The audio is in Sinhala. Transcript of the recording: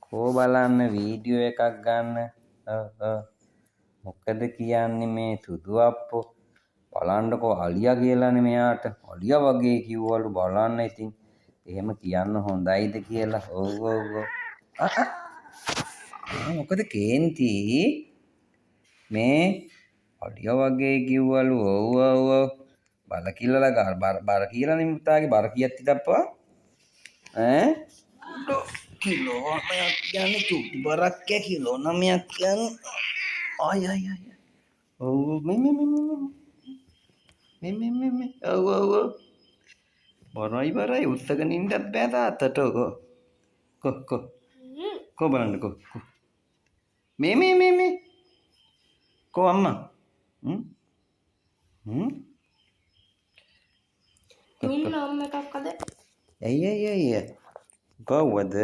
කෝ බලන්න වීඩියෝ එකක් ගන්න. මොකද කියන්නේ මේ සුදු අප්පෝ බලන්නකෝ අලියා කියලානේ මෙයාට. අලියා වගේ කිව්වලු බලන්න ඉතින්. එහෙම කියන්න හොඳයිද කියලා. ඔව් ඔව් ඔව්. මොකද කේන්ති මේ අලියා වගේ කිව්වලු. ඔව් ඔව් ඔව්. බල කිල්ලලා බර කියලානේ මුත්තාගේ බර කීයක් තියප්පා? ඈ? කිලෝ 9ක් කියන්නේ චුටි බරක් කිලෝ 9ක් කියන්නේ. අය අය අය. ඔව් මේ ඔව් බරයි උස්සගෙන ඉන්නත් බෑ තාත්තට කො බලන්න කො මේ කො අම්මා ඉන්න අම්ම එකක් අද ඇයි කව්වද